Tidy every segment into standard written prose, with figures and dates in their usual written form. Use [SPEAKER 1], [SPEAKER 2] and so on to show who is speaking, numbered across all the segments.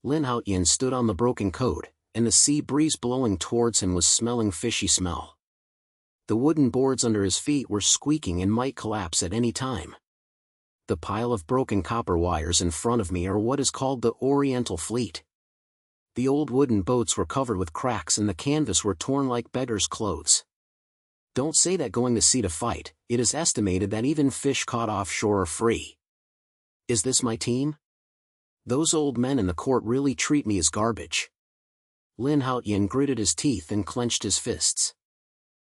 [SPEAKER 1] Lin Haotian stood on the broken code, and the sea breeze blowing towards him was smelling fishy smell. The wooden boards under his feet were squeaking and might collapse at any time. The pile of broken copper wires in front of me are what is called the Oriental Fleet. The old wooden boats were covered with cracks and the canvas were torn like beggars' clothes. Don't say that going to sea to fight. It is estimated that even fish caught offshore are free. Is this my team? Those old men in the court really treat me as garbage. Lin Haotian gritted his teeth and clenched his fists.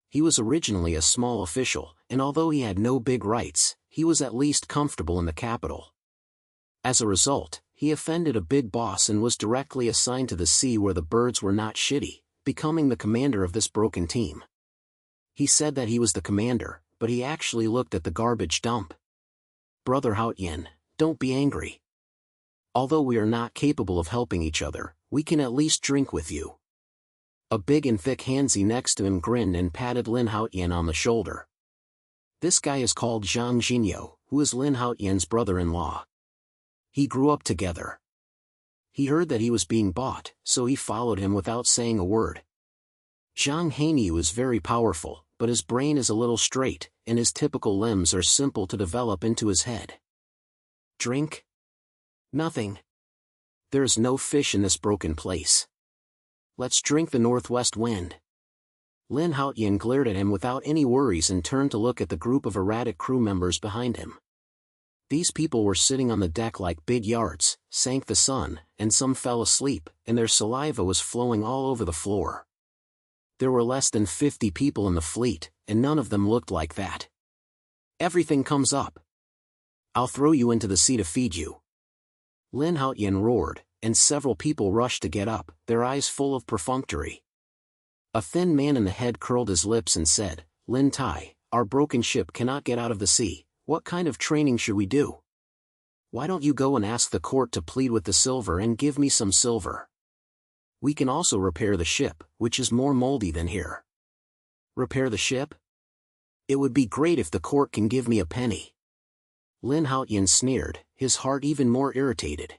[SPEAKER 1] He was originally a small official, and although he had no big rights, he was at least comfortable in the capital. As a result, he offended a big boss and was directly assigned to the sea where the birds were not shitty, becoming the commander of this broken team. He said that he was the commander, but he actually looked at the garbage dump. Brother Haotian, don't be angry. Although we are not capable of helping each other, we can at least drink with you. A big and thick Hanzi next to him grinned and patted Lin Haotian on the shoulder. This guy is called Zhang Jinyo, who is Lin Haotian's brother-in-law. He grew up together. He heard that he was being bought, so he followed him without saying a word. Zhang Hanyu is very powerful, but his brain is a little straight, and his typical limbs are simple to develop into his head. Drink? Nothing. There is no fish in this broken place. Let's drink the northwest wind. Lin Haotian glared at him without any worries and turned to look at the group of erratic crew members behind him. These people were sitting on the deck like big yards, sank the sun, and some fell asleep, and their saliva was flowing all over the floor. There were less than 50 people in the fleet, and none of them looked like that. Everything comes up. I'll throw you into the sea to feed you. Lin Haotian roared, and several people rushed to get up, their eyes full of perfunctory. A thin man in the head curled his lips and said, Lin Tai, our broken ship cannot get out of the sea. What kind of training should we do? Why don't you go and ask the court to plead with the silver and give me some silver? We can also repair the ship, which is more moldy than here. Repair the ship? It would be great if the court can give me a penny. Lin Haotian sneered, his heart even more irritated.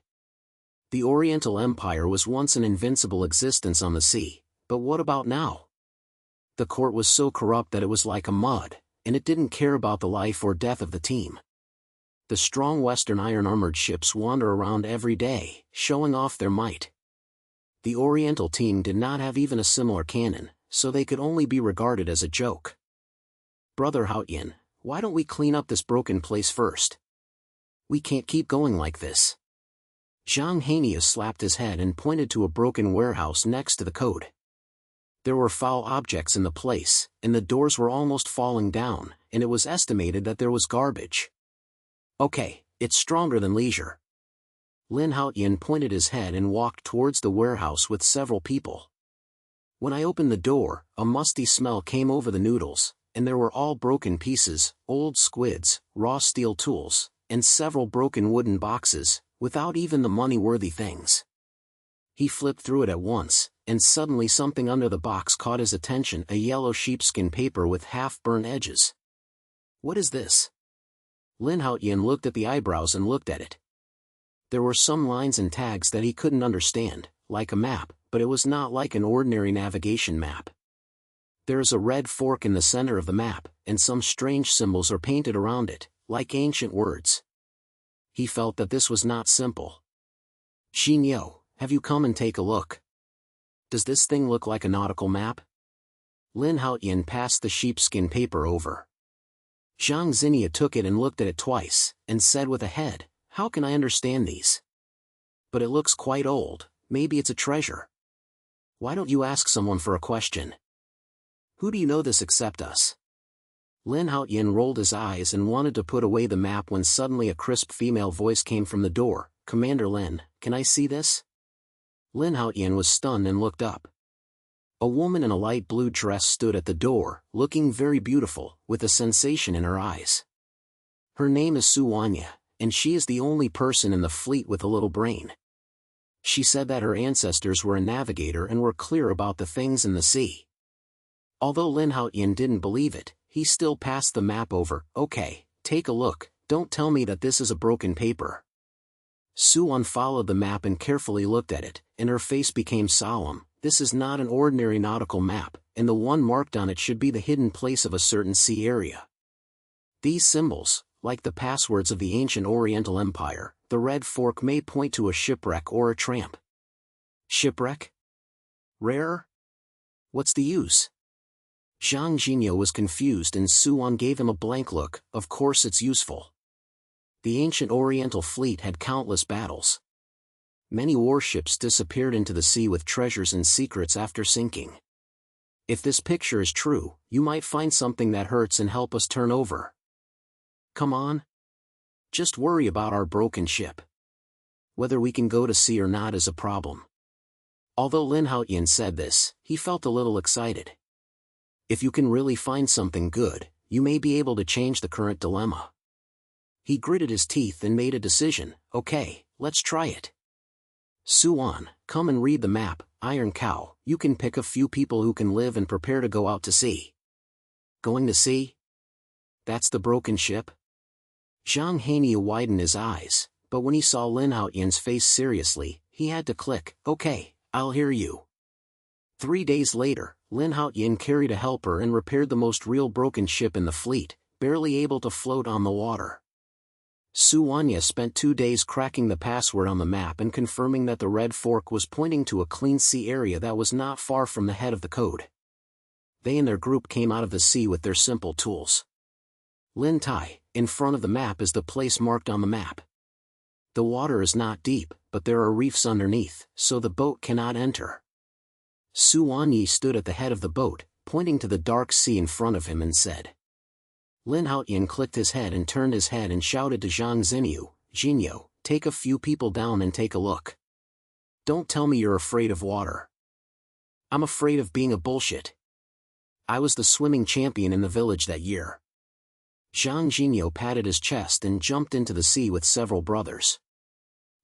[SPEAKER 1] The Oriental Empire was once an invincible existence on the sea, but what about now? The court was so corrupt that it was like a mud, and it didn't care about the life or death of the team. The strong Western iron-armored ships wander around every day, showing off their might. The Oriental team did not have even a similar cannon, so they could only be regarded as a joke. Brother Haotian, why don't we clean up this broken place first? We can't keep going like this. Zhang Hanyu slapped his head and pointed to a broken warehouse next to the code. There were foul objects in the place, and the doors were almost falling down, and it was estimated that there was garbage. Okay, it's stronger than leisure. Lin Haotian pointed his head and walked towards the warehouse with several people. When I opened the door, a musty smell came over the noodles, and there were all broken pieces, old squids, raw steel tools, and several broken wooden boxes, without even the money-worthy things. He flipped through it at once, and suddenly something under the box caught his attention, a yellow sheepskin paper with half-burned edges. What is this? Lin Haotian looked at the eyebrows and looked at it. There were some lines and tags that he couldn't understand, like a map, but it was not like an ordinary navigation map. There is a red fork in the center of the map, and some strange symbols are painted around it, like ancient words. He felt that this was not simple. Xinyo, have you come and take a look? Does this thing look like a nautical map? Lin Haotian passed the sheepskin paper over. Zhang Xinya took it and looked at it twice, and said with a head, how can I understand these? But it looks quite old, maybe it's a treasure. Why don't you ask someone for a question? Who do you know this except us? Lin Haotian rolled his eyes and wanted to put away the map when suddenly a crisp female voice came from the door, Commander Lin, can I see this? Lin Haotian was stunned and looked up. A woman in a light blue dress stood at the door, looking very beautiful, with a sensation in her eyes. Her name is Su Wanya, and she is the only person in the fleet with a little brain. She said that her ancestors were a navigator and were clear about the things in the sea. Although Lin Haotian didn't believe it, he still passed the map over. Okay, take a look, don't tell me that this is a broken paper. Su-on followed the map and carefully looked at it, and her face became solemn. This is not an ordinary nautical map, and the one marked on it should be the hidden place of a certain sea area. These symbols, like the passwords of the ancient Oriental Empire, the red fork may point to a shipwreck or a tramp. Shipwreck? Rare? What's the use? Zhang Jinyo was confused and Su-on gave him a blank look. Of course it's useful. The ancient Oriental fleet had countless battles. Many warships disappeared into the sea with treasures and secrets after sinking. If this picture is true, you might find something that hurts and help us turn over. Come on. Just worry about our broken ship. Whether we can go to sea or not is a problem. Although Lin Haotian said this, he felt a little excited. If you can really find something good, you may be able to change the current dilemma. He gritted his teeth and made a decision. Okay, let's try it. Su-on, come and read the map. Iron Cow, you can pick a few people who can live and prepare to go out to sea. Going to sea? That's the broken ship? Zhang Hania widened his eyes, but when he saw Lin Haotian's face seriously, he had to click. Okay, I'll hear you. 3 days later, Lin Haotian carried a helper and repaired the most real broken ship in the fleet, barely able to float on the water. Su-on spent 2 days cracking the password on the map and confirming that the red fork was pointing to a clean sea area that was not far from the head of the code. They and their group came out of the sea with their simple tools. Lin Tai, in front of the map is the place marked on the map. The water is not deep, but there are reefs underneath, so the boat cannot enter. Su-on stood at the head of the boat, pointing to the dark sea in front of him and said. Lin Haotian clicked his head and turned his head and shouted to Zhang Jinyo, take a few people down and take a look. Don't tell me you're afraid of water. I'm afraid of being a bullshit. I was the swimming champion in the village that year. Zhang Jinyo patted his chest and jumped into the sea with several brothers.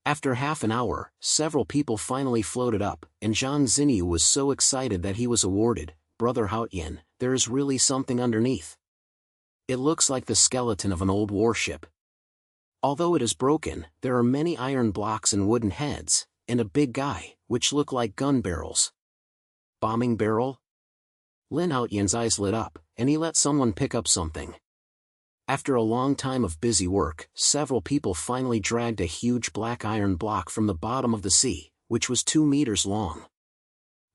[SPEAKER 1] After half an hour, several people finally floated up, and Zhang Jinyo was so excited that he was awarded, Brother Haotian, there is really something underneath. It looks like the skeleton of an old warship. Although it is broken, there are many iron blocks and wooden heads, and a big guy, which look like gun barrels. Bombing barrel? Lin Haotian's eyes lit up, and he let someone pick up something. After a long time of busy work, several people finally dragged a huge black iron block from the bottom of the sea, which was 2 meters long.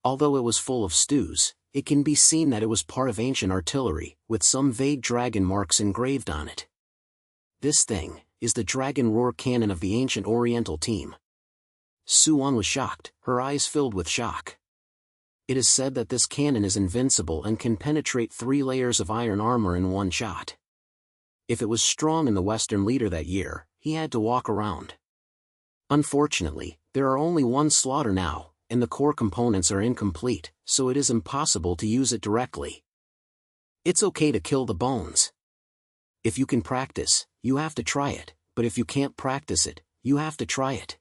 [SPEAKER 1] Although it was full of stews, it can be seen that it was part of ancient artillery, with some vague dragon marks engraved on it. This thing is the dragon roar cannon of the ancient Oriental team. Su-on was shocked, her eyes filled with shock. It is said that this cannon is invincible and can penetrate 3 layers of iron armor in one shot. If it was strong in the Western leader that year, he had to walk around. Unfortunately, there are only 1 slaughter now, and the core components are incomplete, so it is impossible to use it directly. It's okay to kill the bones. If you can practice, you have to try it, but if you can't practice it, you have to try it.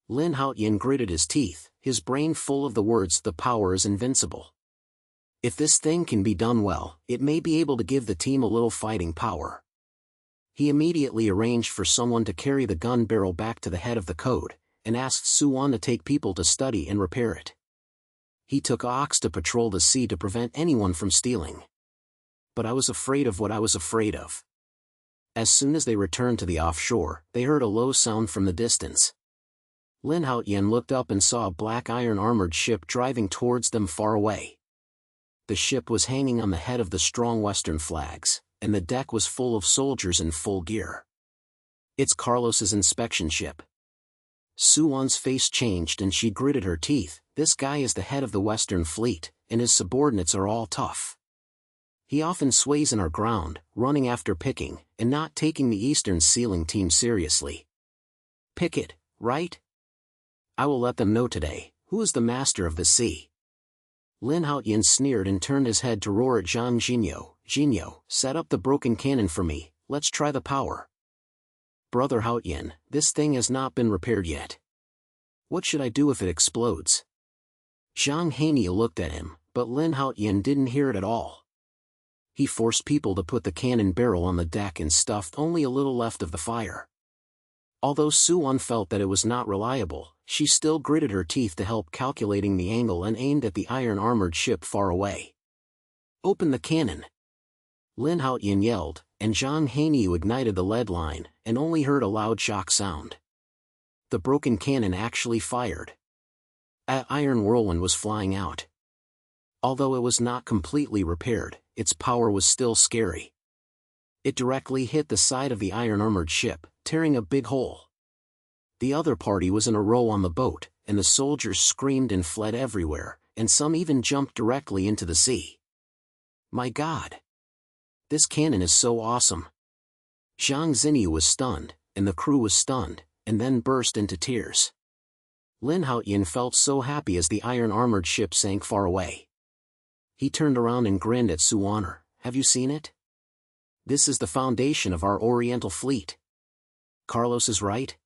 [SPEAKER 1] Lin Haotian gritted his teeth, his brain full of the words the power is invincible. If this thing can be done well, it may be able to give the team a little fighting power. He immediately arranged for someone to carry the gun barrel back to the head of the code, and asked Su-on to take people to study and repair it. He took Ox to patrol the sea to prevent anyone from stealing. But I was afraid of what I was afraid of. As soon as they returned to the offshore, they heard a low sound from the distance. Lin Haotian looked up and saw a black iron armored ship driving towards them far away. The ship was hanging on the head of the strong Western flags, and the deck was full of soldiers in full gear. It's Carlos's inspection ship. Su-on's face changed and she gritted her teeth. This guy is the head of the Western fleet, and his subordinates are all tough. He often sways in our ground, running after picking, and not taking the Eastern sealing team seriously. Pick it, right? I will let them know today, who is the master of the sea. Lin Haotian sneered and turned his head to roar at Zhang Jinyo. Jinyo, set up the broken cannon for me, let's try the power. Brother Haotian, this thing has not been repaired yet. What should I do if it explodes? Zhang Hania looked at him, but Lin Haotian didn't hear it at all. He forced people to put the cannon barrel on the deck and stuffed only a little left of the fire. Although Suwon felt that it was not reliable, she still gritted her teeth to help calculating the angle and aimed at the iron-armored ship far away. "Open the cannon!" Lin Haotian yelled, and Zhang Heinyu ignited the lead line, and only heard a loud shock sound. The broken cannon actually fired. An iron whirlwind was flying out. Although it was not completely repaired, its power was still scary. It directly hit the side of the iron-armored ship, tearing a big hole. The other party was in a row on the boat, and the soldiers screamed and fled everywhere, and some even jumped directly into the sea. "My God! This cannon is so awesome!" Zhang Xinyu was stunned, and the crew was stunned, and then burst into tears. Lin Haotian felt so happy as the iron-armored ship sank far away. He turned around and grinned at Suwon. "Have you seen it? This is the foundation of our Oriental fleet. Carlos is right.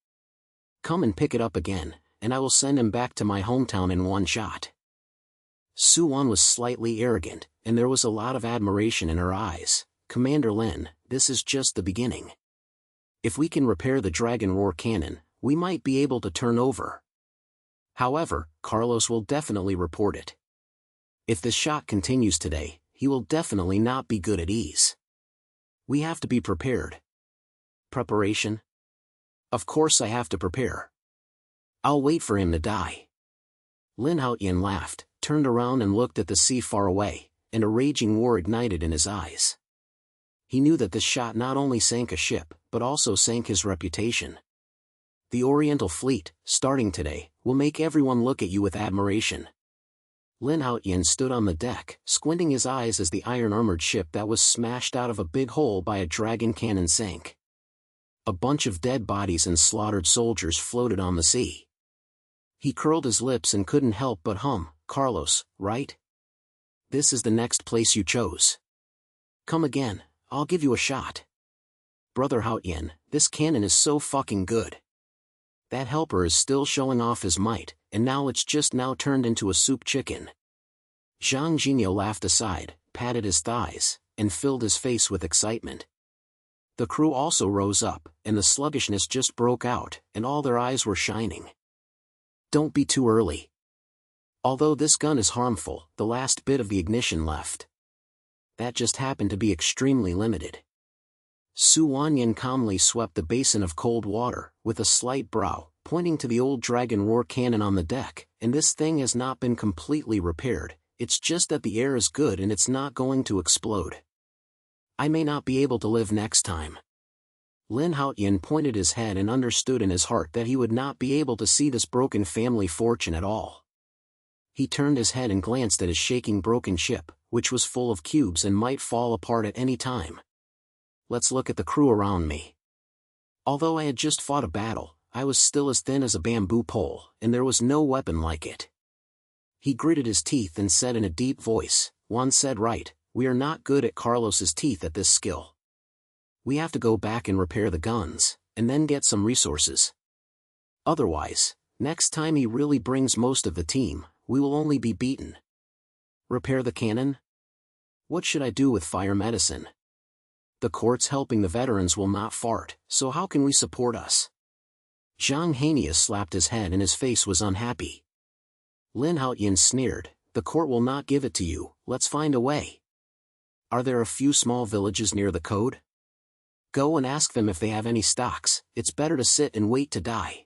[SPEAKER 1] Come and pick it up again, and I will send him back to my hometown in one shot." Suwon was slightly arrogant, and there was a lot of admiration in her eyes. "Commander Lin, this is just the beginning. If we can repair the Dragon Roar cannon, we might be able to turn over. However, Carlos will definitely report it. If this shot continues today, he will definitely not be good at ease. We have to be prepared." "Preparation? Of course I have to prepare. I'll wait for him to die." Lin Haotian laughed, turned around and looked at the sea far away, and a raging war ignited in his eyes. He knew that this shot not only sank a ship, but also sank his reputation. The Oriental fleet, starting today, will make everyone look at you with admiration. Lin Haotian stood on the deck, squinting his eyes as the iron-armored ship that was smashed out of a big hole by a dragon cannon sank. A bunch of dead bodies and slaughtered soldiers floated on the sea. He curled his lips and couldn't help but hum, "Carlos, right? This is the next place you chose. Come again, I'll give you a shot. Brother Haotian, this cannon is so fucking good. That helper is still showing off his might, and now it's just now turned into a soup chicken." Zhang Jinyo laughed aside, patted his thighs, and filled his face with excitement. The crew also rose up, and the sluggishness just broke out, and all their eyes were shining. "Don't be too early. Although this gun is harmful, the last bit of the ignition left. That just happened to be extremely limited." Su Wanyan calmly swept the basin of cold water, with a slight brow, pointing to the old Dragon Roar cannon on the deck, "And this thing has not been completely repaired, it's just that the air is good and it's not going to explode. I may not be able to live next time." Lin Haotian pointed his head and understood in his heart that he would not be able to see this broken family fortune at all. He turned his head and glanced at his shaking broken ship, which was full of cubes and might fall apart at any time. "Let's look at the crew around me." Although I had just fought a battle, I was still as thin as a bamboo pole, and there was no weapon like it. He gritted his teeth and said in a deep voice, "Juan said right, we are not good at Carlos's teeth at this skill. We have to go back and repair the guns, and then get some resources. Otherwise, next time he really brings most of the team, we will only be beaten. Repair the cannon? What should I do with fire medicine? The courts helping the veterans will not fart, so how can we support us?" Zhang Heinyu slapped his head and his face was unhappy. Lin Haotian sneered, "The court will not give it to you, let's find a way. Are there a few small villages near the code? Go and ask them if they have any stocks, it's better to sit and wait to die."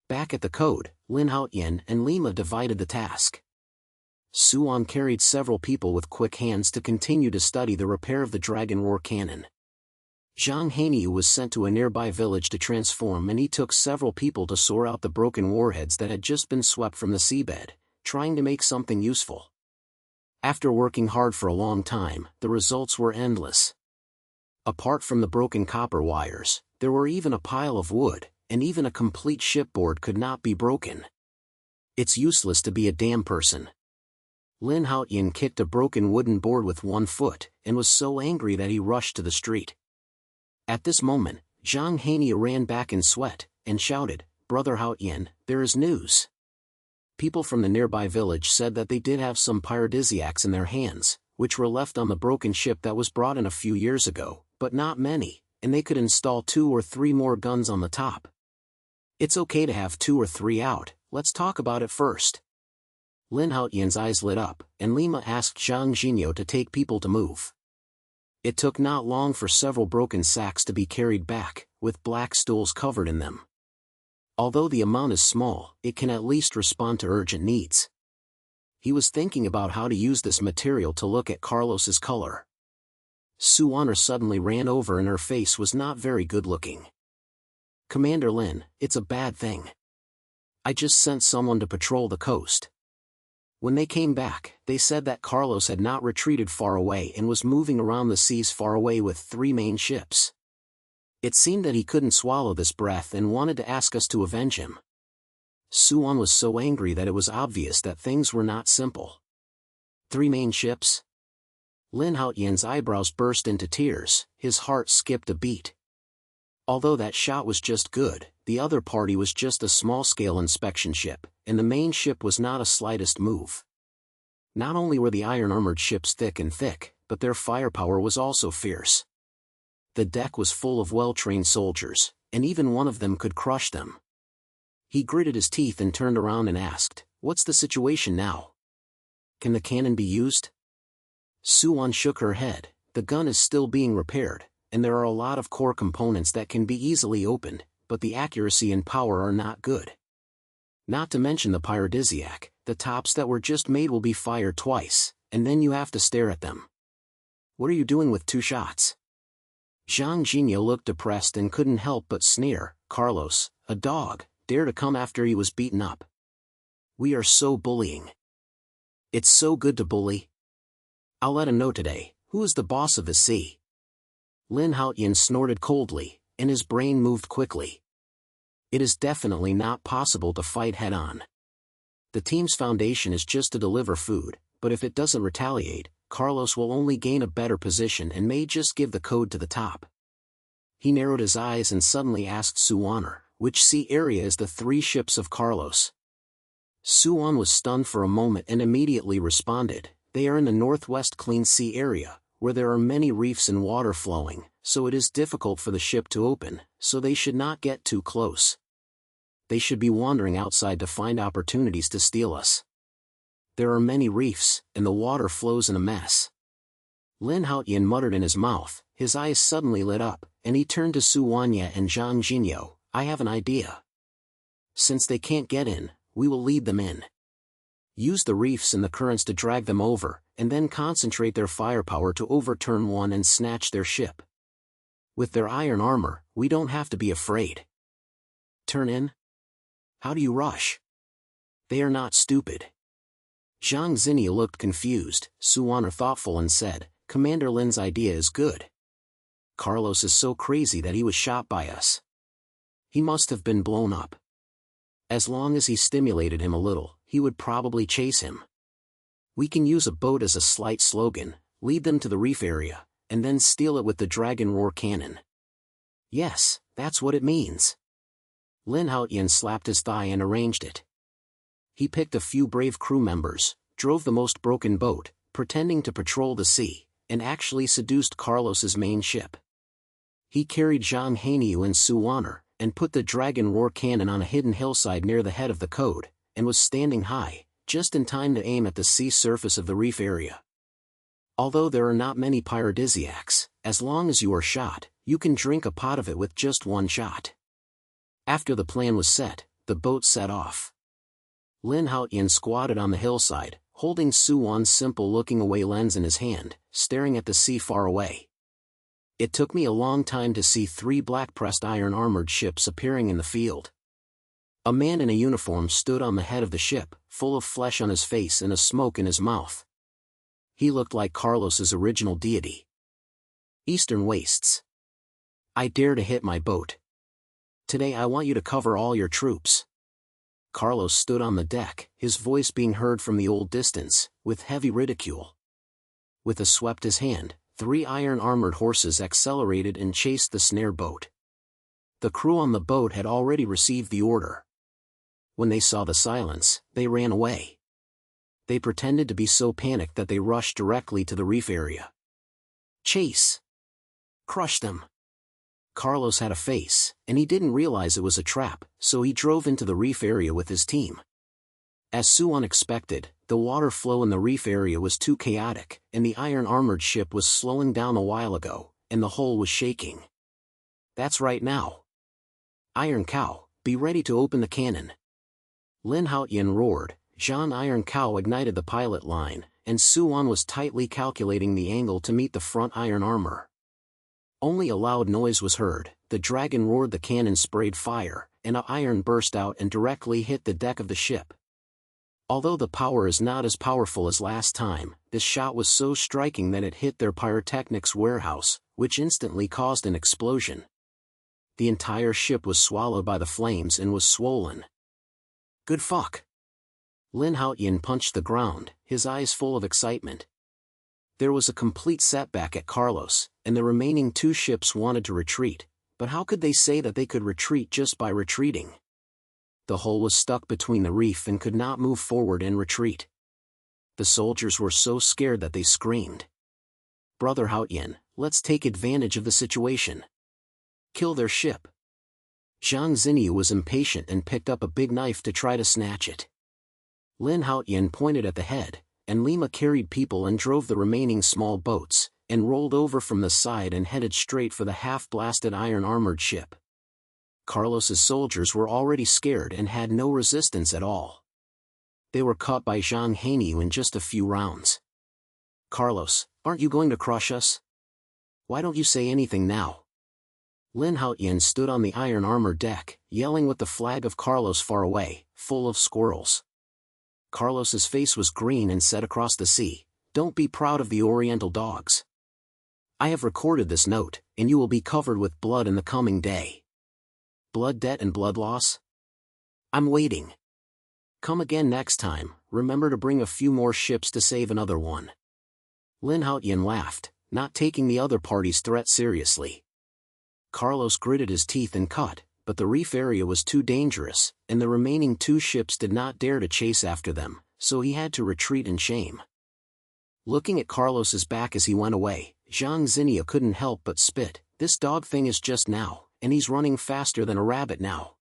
[SPEAKER 1] Back at the code, Lin Haotian and Lima divided the task. Suwon carried several people with quick hands to continue to study the repair of the Dragon Roar cannon. Zhang Heinyu was sent to a nearby village to transform, and he took several people to sort out the broken warheads that had just been swept from the seabed, trying to make something useful. After working hard for a long time, the results were endless. Apart from the broken copper wires, there were even a pile of wood, and even a complete shipboard could not be broken. It's useless to be a damn person. Lin Haotian kicked a broken wooden board with one foot, and was so angry that he rushed to the street. At this moment, Zhang Heinyu ran back in sweat, and shouted, "Brother Haotian, there is news." People from the nearby village said that they did have some paradisiacs in their hands, which were left on the broken ship that was brought in a few years ago, but not many, and they could install 2 or 3 more guns on the top. It's okay to have 2 or 3 out, let's talk about it first. Lin Haotian's eyes lit up, and Lima asked Zhang Jinyo to take people to move. It took not long for several broken sacks to be carried back, with black stools covered in them. Although the amount is small, it can at least respond to urgent needs. He was thinking about how to use this material to look at Carlos's color. Su Honor suddenly ran over and her face was not very good-looking. Commander Lin, it's a bad thing. I just sent someone to patrol the coast. When they came back, they said that Carlos had not retreated far away and was moving around the seas far away with 3 main ships. It seemed that he couldn't swallow this breath and wanted to ask us to avenge him. Suwon was so angry that it was obvious that things were not simple. 3 main ships? Lin Haotian's eyebrows burst into tears, his heart skipped a beat. Although that shot was just good, the other party was just a small-scale inspection ship, and the main ship was not a slightest move. Not only were the iron-armored ships thick and thick, but their firepower was also fierce. The deck was full of well-trained soldiers, and even one of them could crush them. He gritted his teeth and turned around and asked, "What's the situation now? Can the cannon be used?" Suwon shook her head. "The gun is still being repaired, and there are a lot of core components that can be easily opened, but the accuracy and power are not good. Not to mention the pyrodisiac, the tops that were just made will be fired twice, and then you have to stare at them. What are you doing with 2 shots? Zhang Jinyo looked depressed and couldn't help but sneer. "Carlos, a dog, dare to come after he was beaten up. We are so bullying. It's so good to bully. I'll let him know today, who is the boss of the sea." Lin Haotian snorted coldly, and his brain moved quickly. It is definitely not possible to fight head-on. The team's foundation is just to deliver food, but if it doesn't retaliate, Carlos will only gain a better position and may just give the code to the top. He narrowed his eyes and suddenly asked Suwon, "Which sea area is the 3 ships of Carlos?" Suwon was stunned for a moment and immediately responded, "They are in the northwest clean sea area, where there are many reefs and water flowing, so it is difficult for the ship to open, so they should not get too close. They should be wandering outside to find opportunities to steal us. There are many reefs, and the water flows in a mess." Lin Haotian muttered in his mouth, his eyes suddenly lit up, and he turned to Su Wanya and Zhang Jinyo. "I have an idea. Since they can't get in, we will lead them in. Use the reefs and the currents to drag them over, and then concentrate their firepower to overturn one and snatch their ship. With their iron armor, we don't have to be afraid." "Turn in? How do you rush? They are not stupid." Zhang Jinyo looked confused. Suwon thoughtful and said, "Commander Lin's idea is good. Carlos is so crazy that he was shot by us. He must have been blown up. As long as he stimulated him a little, he would probably chase him. We can use a boat as a slight slogan, lead them to the reef area, and then steal it with the Dragon Roar cannon." "Yes, that's what it means." Lin Haotian slapped his thigh and arranged it. He picked a few brave crew members, drove the most broken boat, pretending to patrol the sea, and actually seduced Carlos's main ship. He carried Zhang Heinyu and Suwon, and put the Dragon Roar cannon on a hidden hillside near the head of the code, and was standing high, just in time to aim at the sea surface of the reef area. Although there are not many pyrodisiacs, as long as you are shot, you can drink a pot of it with just 1 shot. After the plan was set, the boat set off. Lin Haotian squatted on the hillside, holding Suwon's simple-looking away lens in his hand, staring at the sea far away. "It took me a long time to see 3 black-pressed iron-armored ships appearing in the field." A man in a uniform stood on the head of the ship, full of flesh on his face and a smoke in his mouth. He looked like Carlos's original deity. "Eastern Wastes. I dare to hit my boat. Today I want you to cover all your troops." Carlos stood on the deck, his voice being heard from the old distance, with heavy ridicule. With a swept his hand, 3 iron-armored horses accelerated and chased the snare boat. The crew on the boat had already received the order. When they saw the silence, they ran away. They pretended to be so panicked that they rushed directly to the reef area. "Chase! Crush them! Carlos had a face, and he didn't realize it was a trap, so he drove into the reef area with his team. As Suwon expected, the water flow in the reef area was too chaotic, and the iron-armored ship was slowing down a while ago, and the hull was shaking. That's right now. Iron Cow, be ready to open the cannon. Lin Haotian roared. Jean Iron Cow ignited the pilot line, and Suwon was tightly calculating the angle to meet the front iron armor. Only a loud noise was heard. The dragon roared, the cannon sprayed fire, and an iron burst out and directly hit the deck of the ship. Although the power is not as powerful as last time, this shot was so striking that it hit their pyrotechnics warehouse, which instantly caused an explosion. The entire ship was swallowed by the flames and was swollen. Good fuck. Lin Haotian punched the ground, his eyes full of excitement. There was a complete setback at Carlos, and the remaining two ships wanted to retreat, but how could they say that they could retreat just by retreating? The hull was stuck between the reef and could not move forward and retreat. The soldiers were so scared that they screamed. Brother Haotian, let's take advantage of the situation. Kill their ship. Zhang Xinyu was impatient and picked up a big knife to try to snatch it. Lin Haotian pointed at the head, and Lima carried people and drove the remaining small boats, and rolled over from the side and headed straight for the half-blasted iron-armored ship. Carlos's soldiers were already scared and had no resistance at all. They were caught by Zhang Xinyu in just a few rounds. Carlos, aren't you going to crush us? Why don't you say anything now? Lin Haotian stood on the iron armor deck, yelling with the flag of Carlos far away, full of squirrels. Carlos's face was green and said across the sea, "Don't be proud of the Oriental dogs. I have recorded this note, and you will be covered with blood in the coming day. Blood debt and blood loss? I'm waiting. Come again next time, remember to bring a few more ships to save another one." Lin Haotian laughed, not taking the other party's threat seriously. Carlos gritted his teeth and cut, but the reef area was too dangerous, and the remaining two ships did not dare to chase after them, so he had to retreat in shame. Looking at Carlos's back as he went away, Zhang Xinyu couldn't help but spit. This dog thing is just now, and he's running faster than a rabbit now.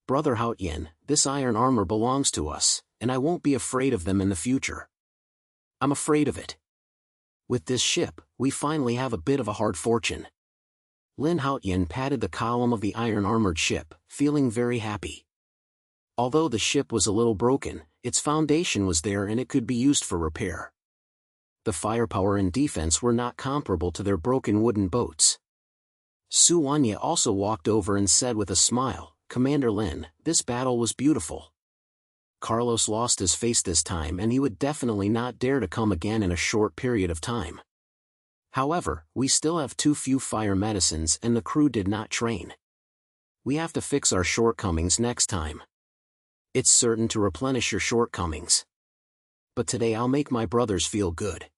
[SPEAKER 1] Brother Haotian, this iron armor belongs to us, and I won't be afraid of them in the future. I'm afraid of it. With this ship, we finally have a bit of a hard fortune. Lin Haotian patted the column of the iron-armored ship, feeling very happy. Although the ship was a little broken, its foundation was there and it could be used for repair. The firepower and defense were not comparable to their broken wooden boats. Su Wanya also walked over and said with a smile, "Commander Lin, this battle was beautiful." Carlos lost his face this time and he would definitely not dare to come again in a short period of time. However, we still have too few fire medicines and the crew did not train. We have to fix our shortcomings next time. It's certain to replenish your shortcomings. But today I'll make my brothers feel good.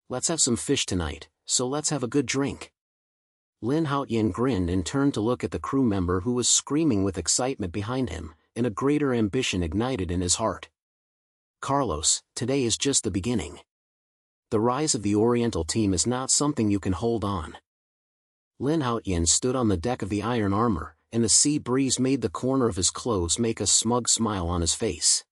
[SPEAKER 1] Let's have some fish tonight, so let's have a good drink. Lin Haotian grinned and turned to look at the crew member who was screaming with excitement behind him, and a greater ambition ignited in his heart. Carlos, today is just the beginning. The rise of the Oriental team is not something you can hold on. Lin Haotian stood on the deck of the iron armor, and the sea breeze made the corner of his clothes make a smug smile on his face.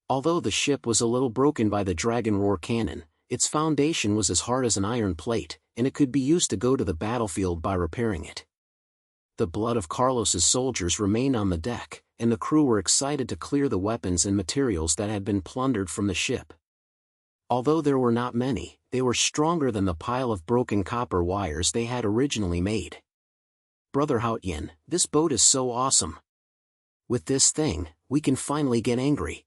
[SPEAKER 1] Although the ship was a little broken by the dragon roar cannon, its foundation was as hard as an iron plate, and it could be used to go to the battlefield by repairing it. The blood of Carlos's soldiers remained on the deck, and the crew were excited to clear the weapons and materials that had been plundered from the ship. Although there were not many, they were stronger than the pile of broken copper wires they had originally made. Brother Haotian, this boat is so awesome. With this thing, we can finally get angry.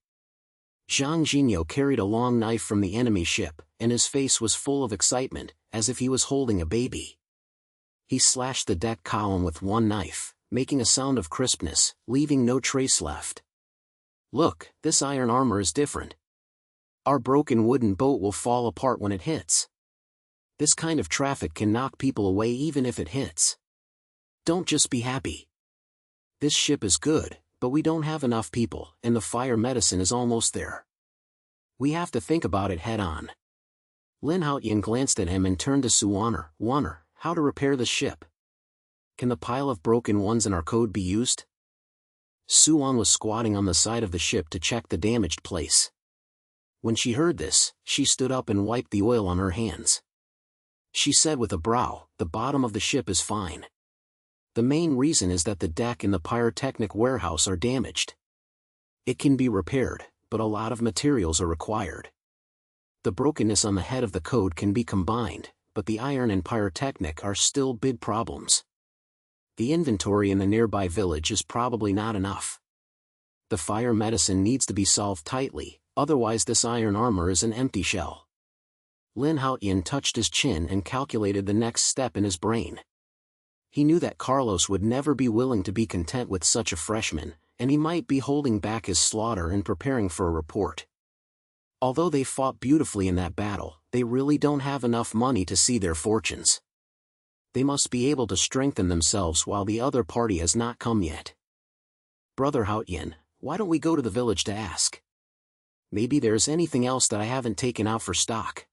[SPEAKER 1] Zhang Xinyu carried a long knife from the enemy ship, and his face was full of excitement, as if he was holding a baby. He slashed the deck column with one knife, making a sound of crispness, leaving no trace left. Look, this iron armor is different. Our broken wooden boat will fall apart when it hits. This kind of traffic can knock people away even if it hits. Don't just be happy. This ship is good, but we don't have enough people, and the fire medicine is almost there. We have to think about it head on. Lin Haotian glanced at him and turned to Suwon. "Wanner, how to repair the ship?" Can the pile of broken ones in our code be used? Suan was squatting on the side of the ship to check the damaged place. When she heard this, she stood up and wiped the oil on her hands. She said with a brow, "The bottom of the ship is fine. The main reason is that the deck and the pyrotechnic warehouse are damaged. It can be repaired, but a lot of materials are required. The brokenness on the head of the code can be combined, but the iron and pyrotechnic are still big problems. The inventory in the nearby village is probably not enough. The fire medicine needs to be solved tightly, otherwise this iron armor is an empty shell." Lin Haotian touched his chin and calculated the next step in his brain. He knew that Carlos would never be willing to be content with such a freshman, and he might be holding back his slaughter and preparing for a report. Although they fought beautifully in that battle, they really don't have enough money to see their fortunes. They must be able to strengthen themselves while the other party has not come yet. "Brother Haotian, why don't we go to the village to ask? Maybe there's anything else that I haven't taken out for stock,"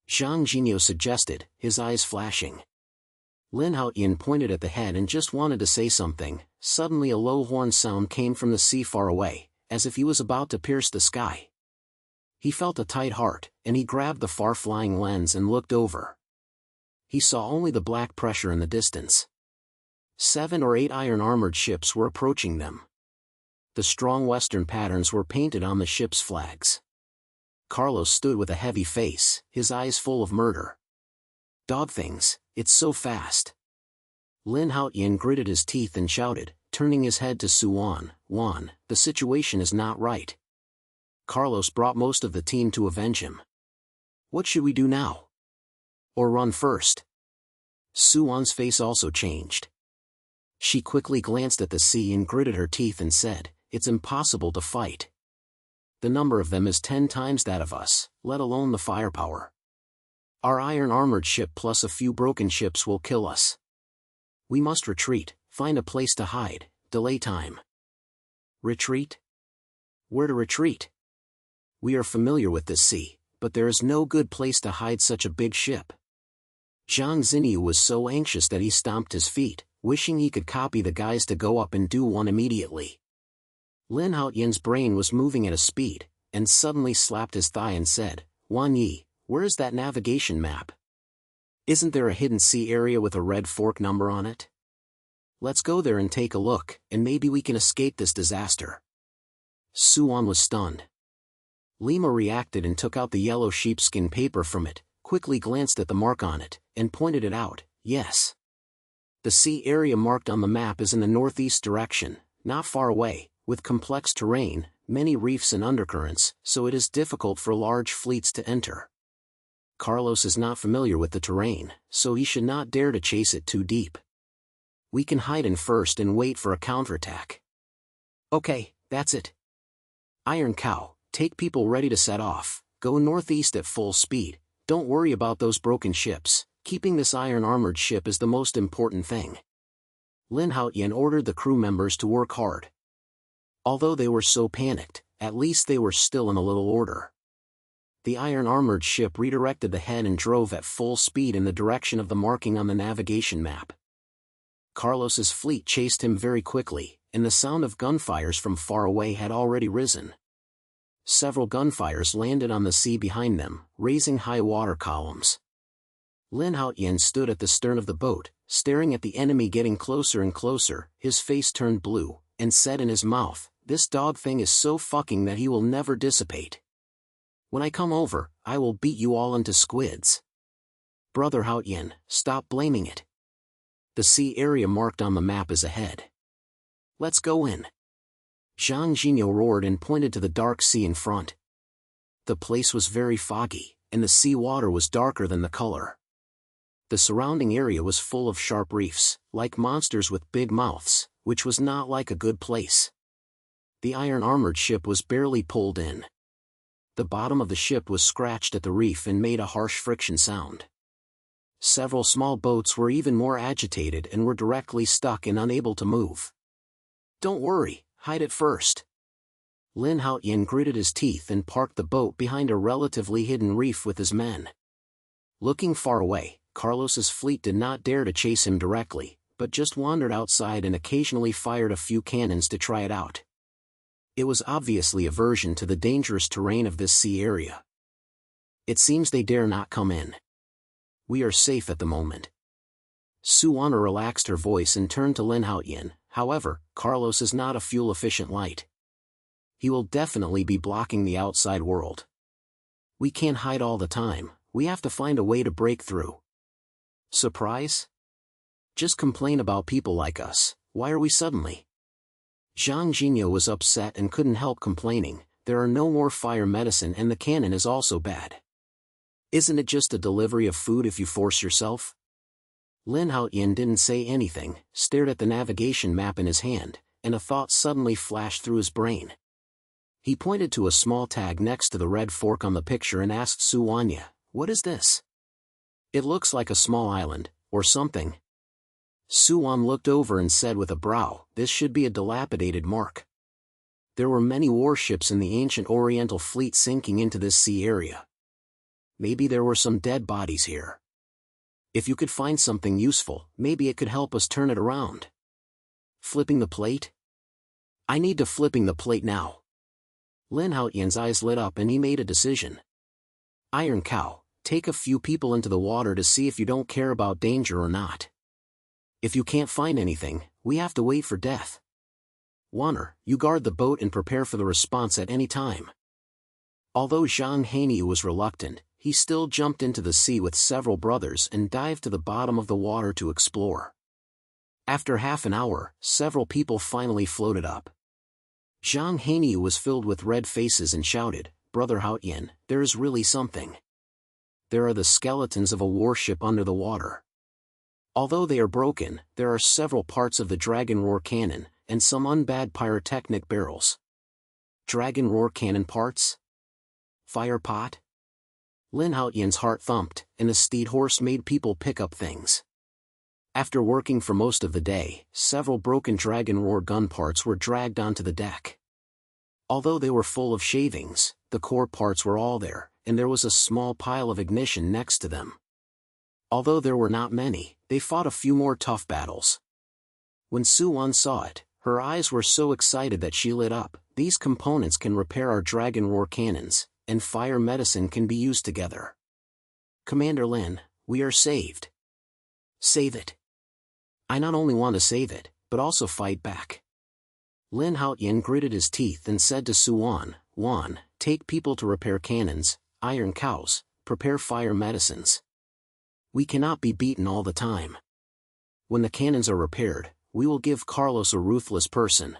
[SPEAKER 1] Zhang Jinyo suggested, his eyes flashing. Lin Haotian pointed at the head and just wanted to say something. Suddenly a low horn sound came from the sea far away, as if he was about to pierce the sky. He felt a tight heart, and he grabbed the far-flying lens and looked over. He saw only the black pressure in the distance. 7 or 8 iron-armored ships were approaching them. The strong western patterns were painted on the ship's flags. Carlos stood with a heavy face, his eyes full of murder. "Dog things, it's so fast." Lin Haotian gritted his teeth and shouted, turning his head to Suan, "Juan, the situation is not right." Carlos brought most of the team to avenge him. "What should we do now? Or run first?" Suan's face also changed. She quickly glanced at the sea and gritted her teeth and said, "It's impossible to fight. The number of them is 10 times that of us, let alone the firepower. Our iron-armored ship plus a few broken ships will kill us. We must retreat, find a place to hide, delay time." "Retreat? Where to retreat? We are familiar with this sea, but there is no good place to hide such a big ship." Zhang Jinyu was so anxious that he stomped his feet, wishing he could copy the guys to go up and do one immediately. Lin Haotian's brain was moving at a speed, and suddenly slapped his thigh and said, "Wan Yi, where is that navigation map? Isn't there a hidden sea area with a red fork number on it? Let's go there and take a look, and maybe we can escape this disaster." Suan was stunned. Lima reacted and took out the yellow sheepskin paper from it, quickly glanced at the mark on it, and pointed it out. "Yes. The sea area marked on the map is in the northeast direction, not far away, with complex terrain, many reefs and undercurrents, so it is difficult for large fleets to enter. Carlos is not familiar with the terrain, so he should not dare to chase it too deep. We can hide in first and wait for a counterattack." "Okay, that's it. Iron Cow, take people ready to set off, go northeast at full speed, don't worry about those broken ships, keeping this iron-armored ship is the most important thing." Lin Haotian ordered the crew members to work hard. Although they were so panicked, at least they were still in a little order. The iron-armored ship redirected the head and drove at full speed in the direction of the marking on the navigation map. Carlos's fleet chased him very quickly, and the sound of gunfires from far away had already risen. Several gunfires landed on the sea behind them, raising high water columns. Lin Haotian stood at the stern of the boat, staring at the enemy getting closer and closer, his face turned blue, and said in his mouth, "This dog thing is so fucking that he will never dissipate. When I come over, I will beat you all into squids." "Brother Haotian, stop blaming it. The sea area marked on the map is ahead. Let's go in." Zhang Jinyo roared and pointed to the dark sea in front. The place was very foggy, and the sea water was darker than the color. The surrounding area was full of sharp reefs, like monsters with big mouths, which was not like a good place. The iron-armored ship was barely pulled in. The bottom of the ship was scratched at the reef and made a harsh friction sound. Several small boats were even more agitated and were directly stuck and unable to move. "Don't worry, hide it first." Lin Haotian gritted his teeth and parked the boat behind a relatively hidden reef with his men. Looking far away, Carlos's fleet did not dare to chase him directly, but just wandered outside and occasionally fired a few cannons to try it out. It was obviously aversion to the dangerous terrain of this sea area. It seems they dare not come in. We are safe at the moment. Suwana relaxed her voice and turned to Lin Haotian. However, Carlos is not a fuel-efficient light. He will definitely be blocking the outside world. We can't hide all the time, we have to find a way to break through. Surprise? Just complain about people like us, why are we suddenly? Zhang Jinyo was upset and couldn't help complaining. There are no more fire medicine and the cannon is also bad. Isn't it just a delivery of food if you force yourself? Lin Haotian didn't say anything, stared at the navigation map in his hand, and a thought suddenly flashed through his brain. He pointed to a small tag next to the red fork on the picture and asked Suanya, "What is this?" "It looks like a small island, or something." Suwan looked over and said with a brow, "This should be a dilapidated mark. There were many warships in the ancient Oriental fleet sinking into this sea area. Maybe there were some dead bodies here. If you could find something useful, maybe it could help us turn it around." "Flipping the plate?" "I need to flipping the plate now." Lin Haotian's eyes lit up and he made a decision. "Iron Cow, take a few people into the water to see if you don't care about danger or not. If you can't find anything, we have to wait for death. Wanner, you guard the boat and prepare for the response at any time." Although Zhang Hanyu was reluctant, he still jumped into the sea with several brothers and dived to the bottom of the water to explore. After half an hour, several people finally floated up. Zhang Hanyu was filled with red faces and shouted, "Brother Haotian, there is really something. There are the skeletons of a warship under the water. Although they are broken, there are several parts of the Dragon Roar cannon, and some unbad pyrotechnic barrels." "Dragon Roar cannon parts? Fire pot?" Lin Haotian's heart thumped, and the steed horse made people pick up things. After working for most of the day, several broken Dragon Roar gun parts were dragged onto the deck. Although they were full of shavings, the core parts were all there, and there was a small pile of ignition next to them. Although there were not many, they fought a few more tough battles. When Suwan saw it, her eyes were so excited that she lit up. "These components can repair our Dragon Roar cannons, and fire medicine can be used together. Commander Lin, we are saved." "Save it. I not only want to save it, but also fight back." Lin Haotian gritted his teeth and said to Suwan, "Wan, take people to repair cannons, Iron Cows, prepare fire medicines. We cannot be beaten all the time. When the cannons are repaired, we will give Carlos a ruthless person."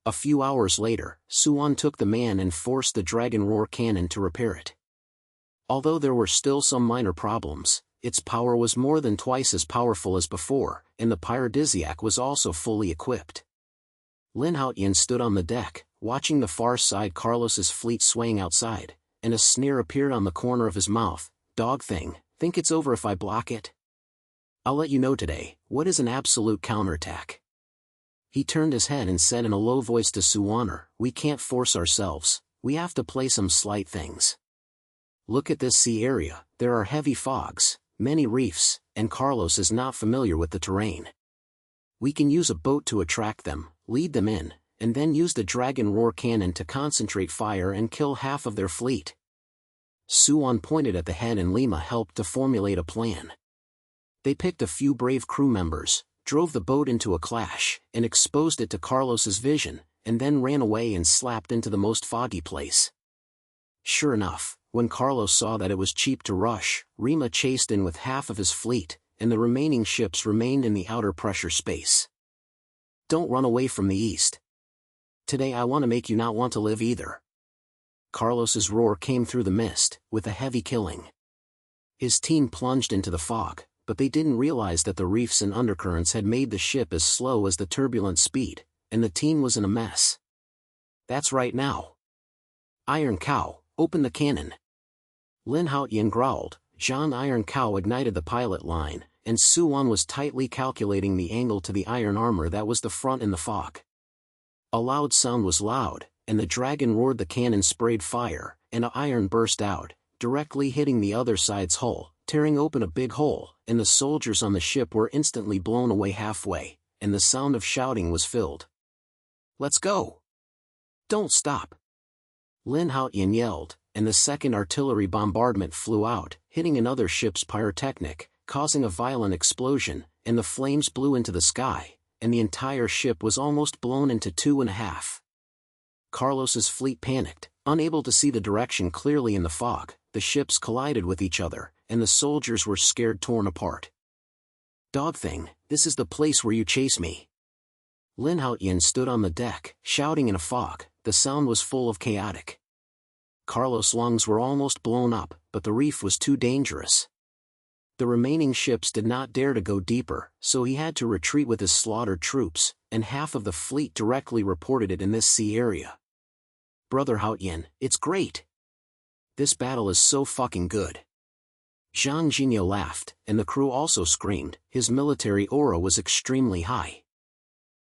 [SPEAKER 1] A few hours later, Suwan took the man and forced the Dragon Roar cannon to repair it. Although there were still some minor problems, its power was more than twice as powerful as before, and the pyrodisiac was also fully equipped. Lin Haotian stood on the deck, watching the far side Carlos's fleet swaying outside, and a sneer appeared on the corner of his mouth. "Dog thing, think it's over if I block it? I'll let you know today, what is an absolute counterattack?" He turned his head and said in a low voice to Suwaner, "We can't force ourselves, we have to play some slight things. Look at this sea area, there are heavy fogs, many reefs, and Carlos is not familiar with the terrain. We can use a boat to attract them, lead them in, and then use the Dragon Roar cannon to concentrate fire and kill half of their fleet." Suwan pointed at the head and Lima helped to formulate a plan. They picked a few brave crew members, drove the boat into a clash, and exposed it to Carlos's vision, and then ran away and slapped into the most foggy place. Sure enough, when Carlos saw that it was cheap to rush, Rima chased in with half of his fleet, and the remaining ships remained in the outer pressure space. "Don't run away from the east. Today I want to make you not want to live either." Carlos's roar came through the mist, with a heavy killing. His team plunged into the fog, but they didn't realize that the reefs and undercurrents had made the ship as slow as the turbulent speed, and the team was in a mess. "That's right now. Iron Cow, open the cannon." Lin Haotian growled. Zhang Iron Cow ignited the pilot line, and Suwan was tightly calculating the angle to the iron armor that was the front in the fog. A loud sound was loud, and the dragon roared. The cannon sprayed fire, and an iron burst out, directly hitting the other side's hull, tearing open a big hole, and the soldiers on the ship were instantly blown away halfway, and the sound of shouting was filled. "Let's go! Don't stop!" Lin Haotian yelled, and the second artillery bombardment flew out, hitting another ship's pyrotechnic, causing a violent explosion, and the flames blew into the sky, and the entire ship was almost blown into two and a half. Carlos's fleet panicked, unable to see the direction clearly in the fog. The ships collided with each other, and the soldiers were scared torn apart. "Dog thing, this is the place where you chase me." Lin Haotian stood on the deck, shouting in a fog. The sound was full of chaotic. Carlos' lungs were almost blown up, but the reef was too dangerous. The remaining ships did not dare to go deeper, so he had to retreat with his slaughtered troops, and half of the fleet directly reported it in this sea area. "Brother Haotian, it's great! This battle is so fucking good." Zhang Jinyo laughed, and the crew also screamed. His military aura was extremely high.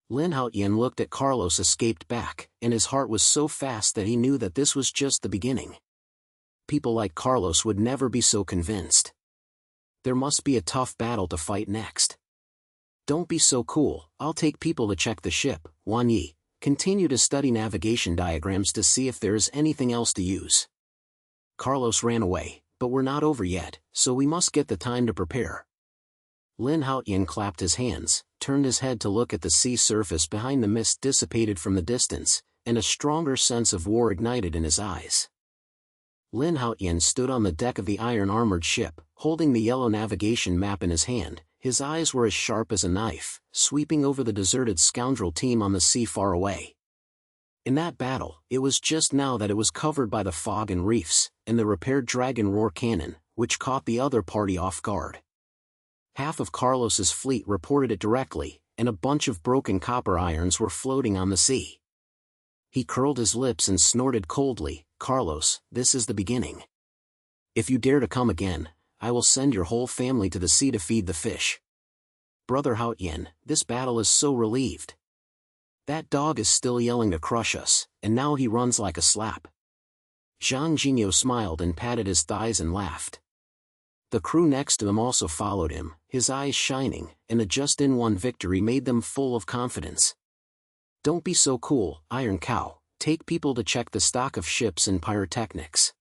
[SPEAKER 1] Lin Haotian looked at Carlos escaped back, and his heart was so fast that he knew that this was just the beginning. People like Carlos would never be so convinced. There must be a tough battle to fight next. "Don't be so cool, I'll take people to check the ship." Wan Yi, continue to study navigation diagrams to see if there is anything else to use. Carlos ran away, but we're not over yet, so we must get the time to prepare. Lin Haotian clapped his hands, turned his head to look at the sea surface behind the mist dissipated from the distance, and a stronger sense of war ignited in his eyes. Lin Haotian stood on the deck of the iron-armored ship, holding the yellow navigation map in his hand. His eyes were as sharp as a knife, sweeping over the deserted scoundrel team on the sea far away. In that battle, it was just now that it was covered by the fog and reefs, and the repaired dragon roar cannon, which caught the other party off guard. Half of Carlos's fleet reported it directly, and a bunch of broken copper irons were floating on the sea. He curled his lips and snorted coldly, "Carlos, this is the beginning. If you dare to come again, I will send your whole family to the sea to feed the fish." "Brother Haotian, this battle is so relieved. That dog is still yelling to crush us, and now he runs like a slap." Zhang Jinyo smiled and patted his thighs and laughed. The crew next to him also followed him, his eyes shining, and the just-in-one victory made them full of confidence. "Don't be so cool, Iron Cow, take people to check the stock of ships and pyrotechnics.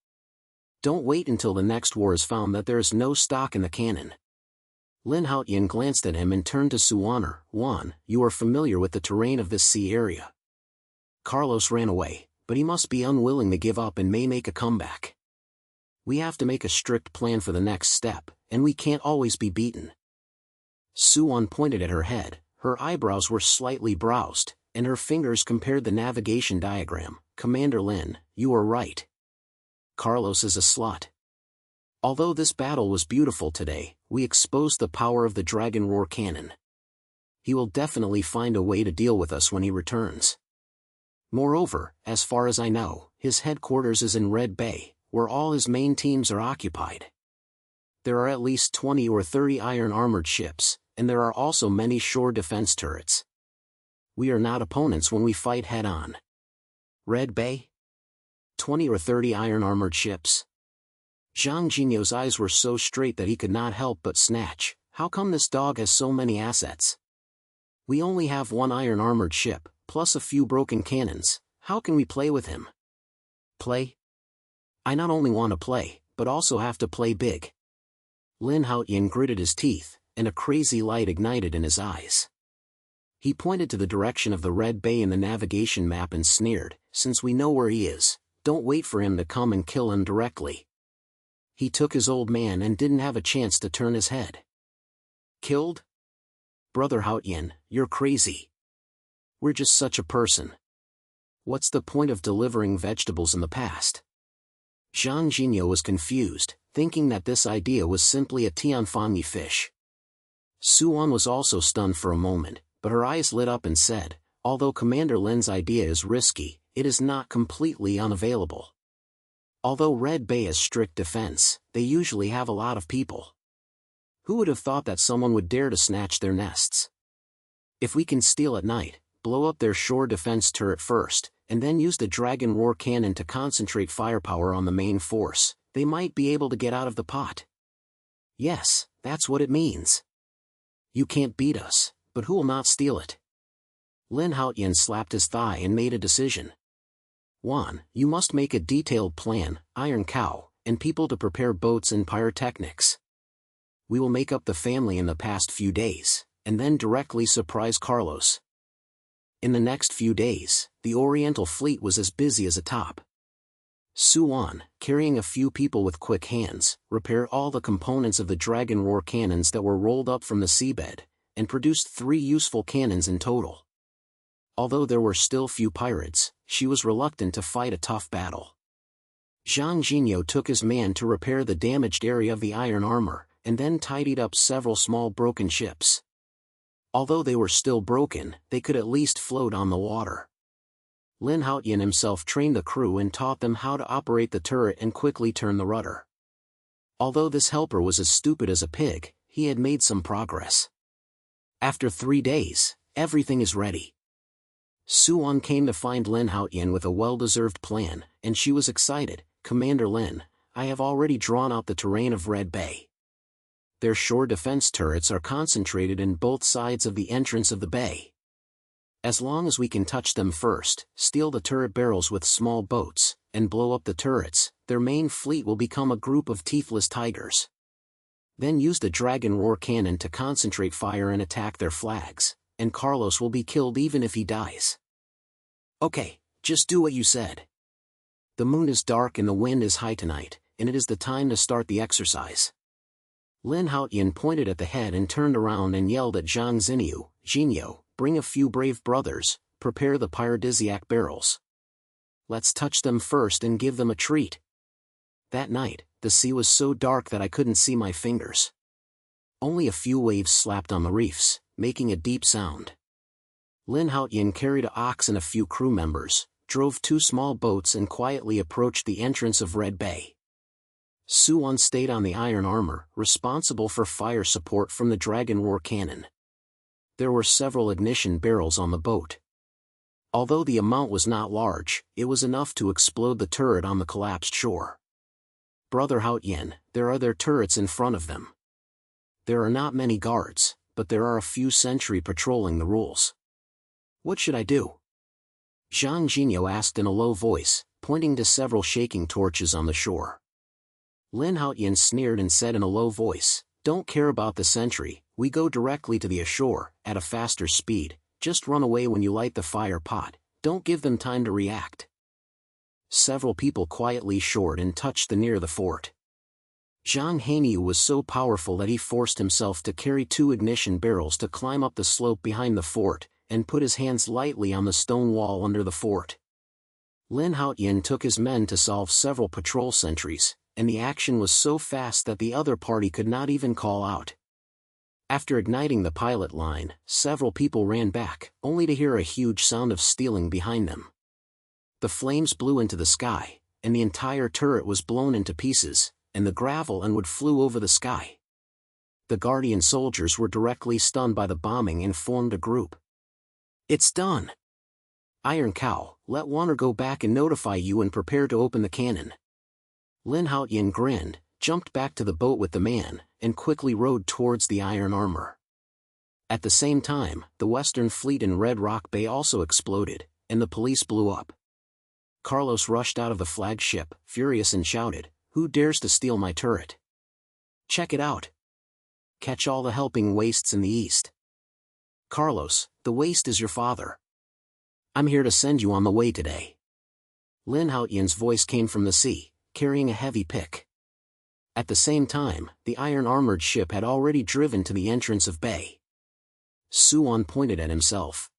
[SPEAKER 1] Don't wait until the next war is found that there is no stock in the cannon." Lin Haotian glanced at him and turned to Suwaner. "Wan, you are familiar with the terrain of this sea area." Carlos ran away, but he must be unwilling to give up and may make a comeback. "We have to make a strict plan for the next step, and we can't always be beaten." Suwan pointed at her head, her eyebrows were slightly brows, and her fingers compared the navigation diagram. "Commander Lin, you are right. Carlos is a slut. Although this battle was beautiful today, we exposed the power of the dragon roar cannon. He will definitely find a way to deal with us when he returns. Moreover, as far as I know, his headquarters is in Red Bay, where all his main teams are occupied. There are at least 20 or 30 iron-armored ships, and there are also many shore defense turrets. We are not opponents when we fight head-on." "Red Bay? 20 or 30 iron-armored ships?" Zhang Jinyo's eyes were so straight that he could not help but snatch. "How come this dog has so many assets? We only have one iron-armored ship, plus a few broken cannons. How can we play with him?" "Play? I not only want to play, but also have to play big." Lin Haotian gritted his teeth, and a crazy light ignited in his eyes. He pointed to the direction of the Red Bay in the navigation map and sneered, "Since we know where he is, don't wait for him to come and kill him directly. He took his old man and didn't have a chance to turn his head." "Killed? Brother Haotian, you're crazy. We're just such a person. What's the point of delivering vegetables in the past?" Zhang Jinyo was confused, thinking that this idea was simply a Tianfanyi fish. Suwan was also stunned for a moment, but her eyes lit up and said, "Although Commander Lin's idea is risky, it is not completely unavailable. Although Red Bay has strict defense, they usually have a lot of people. Who would have thought that someone would dare to snatch their nests? If we can steal at night, blow up their shore defense turret first, and then use the dragon roar cannon to concentrate firepower on the main force, they might be able to get out of the pot." Yes, that's what it means. You can't beat us, but who will not steal it? Lin Haotian slapped his thigh and made a decision. 1. You must make a detailed plan, Iron Cow, and people to prepare boats and pyrotechnics. We will make up the family in the past few days, and then directly surprise Carlos. In the next few days, the Oriental fleet was as busy as a top. Suan, carrying a few people with quick hands, repaired all the components of the Dragon Roar cannons that were rolled up from the seabed, and produced 3 useful cannons in total. Although there were still few pirates, she was reluctant to fight a tough battle. Zhang Jinyo took his man to repair the damaged area of the iron armor, and then tidied up several small broken ships. Although they were still broken, they could at least float on the water. Lin Haotian himself trained the crew and taught them how to operate the turret and quickly turn the rudder. Although this helper was as stupid as a pig, he had made some progress. After 3 days, everything is ready. Suan came to find Lin Haotian with a well-deserved plan, and she was excited. Commander Lin, I have already drawn out the terrain of Red Bay. Their shore defense turrets are concentrated in both sides of the entrance of the bay. As long as we can touch them first, steal the turret barrels with small boats, and blow up the turrets, their main fleet will become a group of teethless tigers. Then use the Dragon Roar cannon to concentrate fire and attack their flags, and Carlos will be killed even if he dies. Okay, just do what you said. The moon is dark and the wind is high tonight, and it is the time to start the exercise. Lin Haotian pointed at the head and turned around and yelled at Zhang Jinyo, bring a few brave brothers, prepare the pyrodisiac barrels. Let's touch them first and give them a treat. That night, the sea was so dark that I couldn't see my fingers. Only a few waves slapped on the reefs, making a deep sound. Lin Haotian carried an ox and a few crew members, drove 2 small boats and quietly approached the entrance of Red Bay. Suan stayed on the iron armor, responsible for fire support from the Dragon Roar cannon. There were several ignition barrels on the boat. Although the amount was not large, it was enough to explode the turret on the collapsed shore. Brother Haotian, there are their turrets in front of them. There are not many guards, but there are a few sentry patrolling the rules. What should I do? Zhang Jinyo asked in a low voice, pointing to several shaking torches on the shore. Lin Haotian sneered and said in a low voice, don't care about the sentry, we go directly to the ashore, at a faster speed, just run away when you light the fire pot, don't give them time to react. Several people quietly shored and touched near the fort. Zhang Jinyo was so powerful that he forced himself to carry 2 ignition barrels to climb up the slope behind the fort, and put his hands lightly on the stone wall under the fort. Lin Haotian took his men to solve several patrol sentries, and the action was so fast that the other party could not even call out. After igniting the pilot line, several people ran back, only to hear a huge sound of stealing behind them. The flames blew into the sky, and the entire turret was blown into pieces, and the gravel and wood flew over the sky. The Guardian soldiers were directly stunned by the bombing and formed a group. It's done! Iron Cow, let Warner go back and notify you and prepare to open the cannon. Lin Haotian grinned, jumped back to the boat with the man, and quickly rowed towards the iron armor. At the same time, the Western Fleet in Red Rock Bay also exploded, and the police blew up. Carlos rushed out of the flagship, furious, and shouted, "Who dares to steal my turret? Check it out! Catch all the helping wastes in the east. Carlos, the waste is your father. I'm here to send you on the way today." Lin Haotian's voice came from the sea, carrying a heavy pick. At the same time, the iron-armored ship had already driven to the entrance of bay. Suan pointed at himself.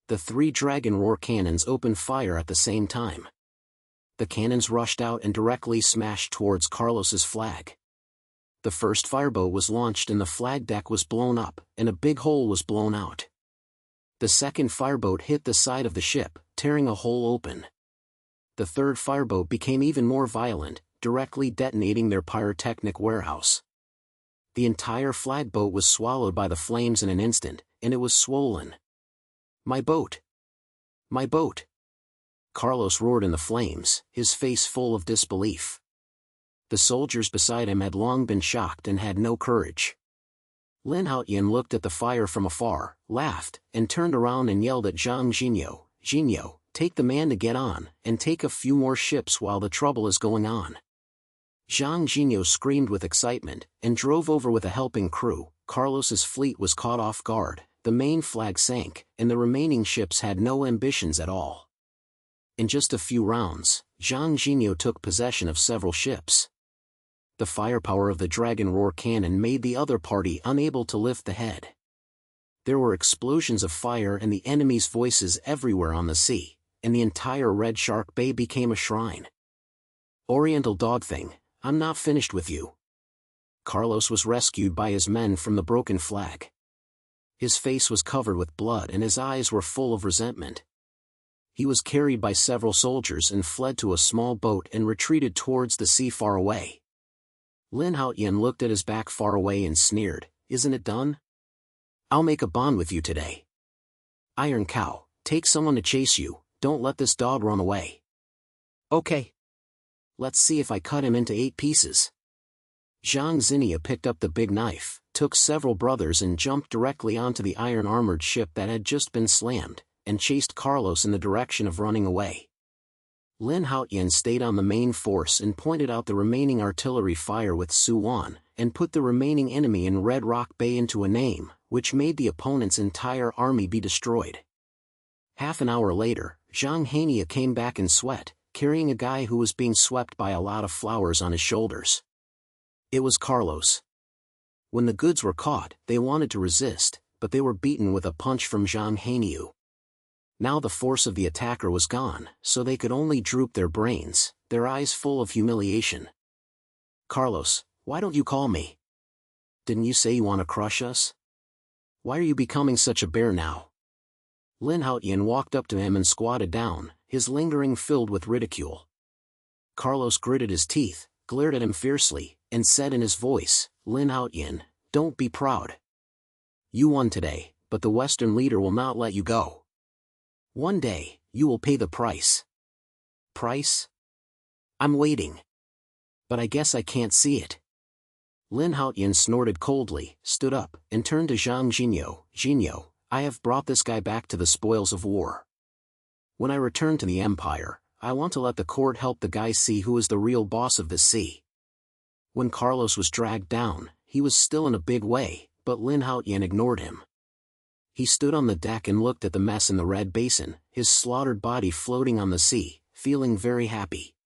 [SPEAKER 1] The 3 Dragon Roar cannons opened fire at the same time. The cannons rushed out and directly smashed towards Carlos's flag. The first fireboat was launched and the flag deck was blown up, and a big hole was blown out. The second fireboat hit the side of the ship, tearing a hole open. The third fireboat became even more violent, directly detonating their pyrotechnic warehouse. The entire flagboat was swallowed by the flames in an instant, and it was swollen. "My boat! My boat!" Carlos roared in the flames, his face full of disbelief. The The soldiers beside him had long been shocked and had no courage. Lin Haotian looked at the fire from afar, laughed, and turned around and yelled at Zhang Jinyo, "Jinyo, take the man to get on, and take a few more ships while the trouble is going on." Zhang Jinyo screamed with excitement, and drove over with a helping crew. Carlos's fleet was caught off guard, the main flag sank, and the remaining ships had no ambitions at all. In just a few rounds, Zhang Jinyo took possession of several ships. The firepower of the Dragon Roar cannon made the other party unable to lift the head. There were explosions of fire and the enemy's voices everywhere on the sea, and the entire Red Shark Bay became a shrine. "Oriental Dogthing, I'm not finished with you." Carlos was rescued by his men from the broken flag. His face was covered with blood and his eyes were full of resentment. He was carried by several soldiers and fled to a small boat and retreated towards the sea far away. Lin Haotian looked at his back far away and sneered, "Isn't it done? I'll make a bond with you today. Iron Cow, take someone to chase you, don't let this dog run away." "Okay. Let's see if I cut him into 8 pieces." Zhang Xinya picked up the big knife, took several brothers and jumped directly onto the iron-armored ship that had just been slammed, and chased Carlos in the direction of running away. Lin Haotian stayed on the main force and pointed out the remaining artillery fire with Su Wan, and put the remaining enemy in Red Rock Bay into a name, which made the opponent's entire army be destroyed. Half an hour later, Zhang Hania came back in sweat, carrying a guy who was being swept by a lot of flowers on his shoulders. It was Carlos. When the goods were caught, they wanted to resist, but they were beaten with a punch from Zhang Hania. Now the force of the attacker was gone, so they could only droop their brains, their eyes full of humiliation. "Carlos, why don't you call me? Didn't you say you want to crush us? Why are you becoming such a bear now?" Lin Haotian walked up to him and squatted down, his lingering filled with ridicule. Carlos gritted his teeth, glared at him fiercely, and said in his voice, "Lin Haotian, don't be proud. You won today, but the Western leader will not let you go. One day, you will pay the price." "Price? I'm waiting. But I guess I can't see it." Lin Haotian snorted coldly, stood up, and turned to Zhang Jinyo, "Jinyo, I have brought this guy back to the spoils of war. When I return to the Empire, I want to let the court help the guy see who is the real boss of the sea." When Carlos was dragged down, he was still in a big way, but Lin Haotian ignored him. He stood on the deck and looked at the mess in the Red Basin, his slaughtered body floating on the sea, feeling very happy.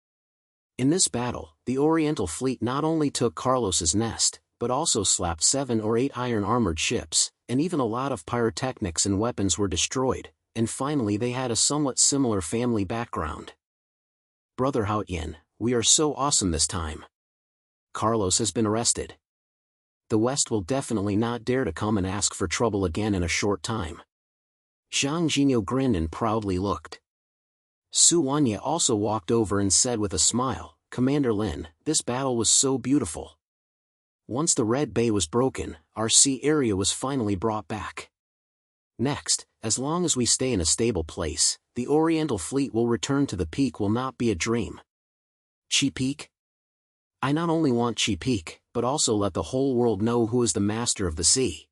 [SPEAKER 1] In this battle, the Oriental fleet not only took Carlos's nest, but also slapped 7 or 8 iron-armored ships, and even a lot of pyrotechnics and weapons were destroyed, and finally they had a somewhat similar family background. "Brother Haotian, we are so awesome this time. Carlos has been arrested. The West will definitely not dare to come and ask for trouble again in a short time." Zhang Jinyo grinned and proudly looked. Su Wanya also walked over and said with a smile, "Commander Lin, this battle was so beautiful. Once the Red Bay was broken, our sea area was finally brought back. Next, as long as we stay in a stable place, the Oriental fleet will return to the peak will not be a dream." "Chi Peak? I not only want Chi Peak, but also let the whole world know who is the master of the sea."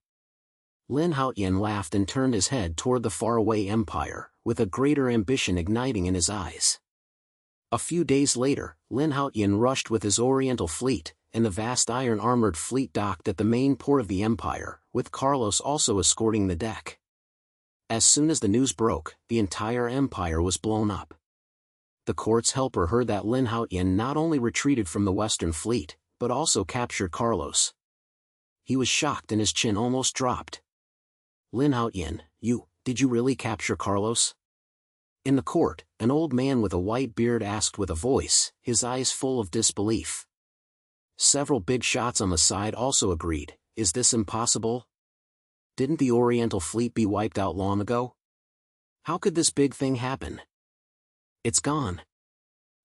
[SPEAKER 1] Lin Haotian laughed and turned his head toward the faraway empire, with a greater ambition igniting in his eyes. A few days later, Lin Haotian rushed with his Oriental fleet, and the vast iron-armored fleet docked at the main port of the empire, with Carlos also escorting the deck. As soon as the news broke, the entire empire was blown up. The court's helper heard that Lin Haotian not only retreated from the Western fleet, but also captured Carlos. He was shocked and his chin almost dropped. "Lin Haotian, did you really capture Carlos?" In the court, an old man with a white beard asked with a voice, his eyes full of disbelief. Several big shots on the side also agreed, "Is this impossible? Didn't the Oriental fleet be wiped out long ago? How could this big thing happen? It's gone.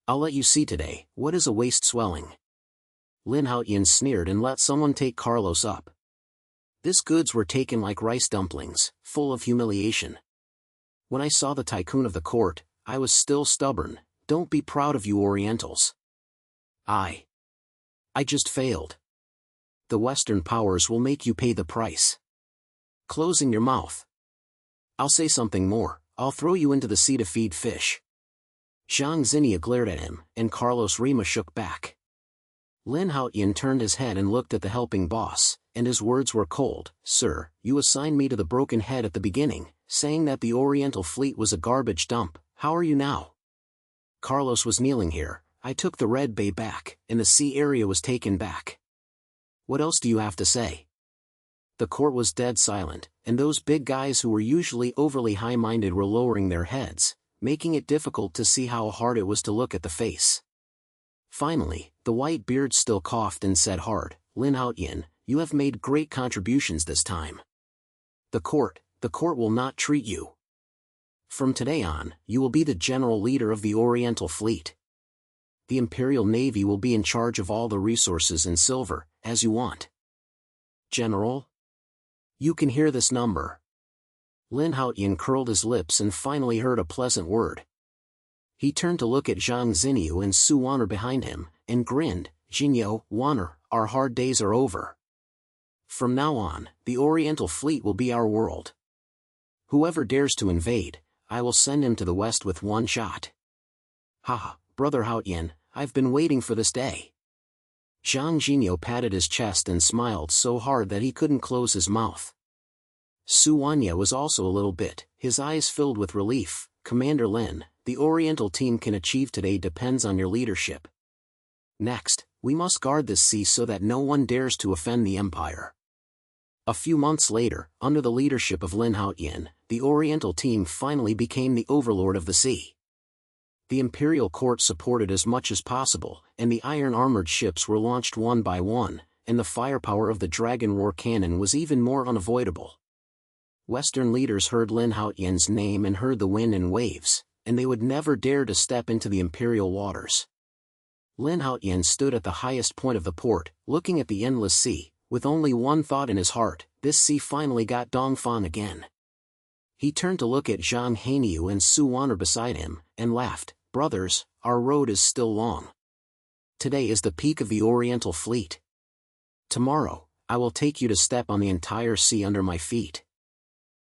[SPEAKER 1] I'll let you see today, what is a waist swelling?" Lin Haotian sneered and let someone take Carlos up. This goods were taken like rice dumplings, full of humiliation. When I saw the tycoon of the court, I was still stubborn. "Don't be proud of you Orientals. I I just failed. The Western powers will make you pay the price. Closing your mouth. I'll say something more, I'll throw you into the sea to feed fish. Zhang Xinya glared at him, and Carlos Rima shook back. Lin Haotian turned his head and looked at the helping boss, and his words were cold. Sir, you assigned me to the Broken Head at the beginning, saying that the Oriental Fleet was a garbage dump. How are you now? Carlos was kneeling here. I took the Red Bay back, and the sea area was taken back. What else do you have to say? The court was dead silent, and those big guys who were usually overly high-minded were lowering their heads, making it difficult to see how hard it was to look at the face. Finally, the white beard still coughed and said hard, Lin Haotian, you have made great contributions this time. The court will not treat you. From today on, you will be the general leader of the Oriental Fleet. The Imperial Navy will be in charge of all the resources and silver, as you want. General? You can hear this number. Lin Haotian curled his lips and finally heard a pleasant word. He turned to look at Zhang Xinya and Su Wanner behind him, and grinned, Jinyo, Wanner, our hard days are over. From now on, the Oriental Fleet will be our world. Whoever dares to invade, I will send him to the west with one shot. Haha, Brother Haotian, I've been waiting for this day. Zhang Xinya patted his chest and smiled so hard that he couldn't close his mouth. Su Wanner was also a little bit, his eyes filled with relief. Commander Lin, the Oriental team can achieve today depends on your leadership. Next, we must guard this sea so that no one dares to offend the Empire. A few months later, under the leadership of Lin Haotian, the Oriental team finally became the overlord of the sea. The Imperial Court supported as much as possible, and the iron-armored ships were launched one by one, and the firepower of the Dragon Roar cannon was even more unavoidable. Western leaders heard Lin Haotian's name and heard the wind and waves, and they would never dare to step into the Imperial waters. Lin Haotian stood at the highest point of the port, looking at the endless sea, with only one thought in his heart, this sea finally got Dongfan again. He turned to look at Zhang Hainiu and Su Wanner beside him, and laughed, brothers, our road is still long. Today is the peak of the Oriental Fleet. Tomorrow, I will take you to step on the entire sea under my feet.